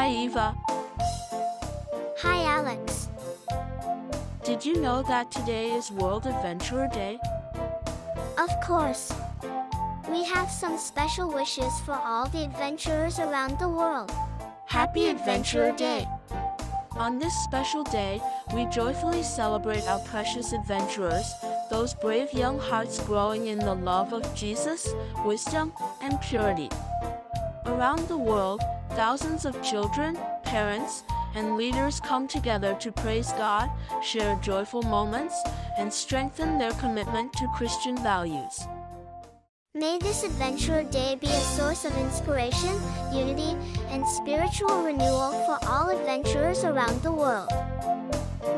Hi Eva. Hi Alex. Did you know that today is World Adventurer Day? Of course. We have some special wishes for all the adventurers around the world. Happy Adventurer Day! On this special day, we joyfully celebrate our precious adventurers, those brave young hearts growing in the love of Jesus, wisdom, and purity. Around the world, thousands of children, parents, and leaders come together to praise God, share joyful moments, and strengthen their commitment to Christian values. May this Adventurer Day be a source of inspiration, unity, and spiritual renewal for all adventurers around the world.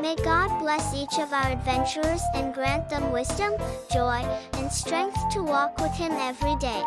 May God bless each of our adventurers and grant them wisdom, joy, and strength to walk with Him every day.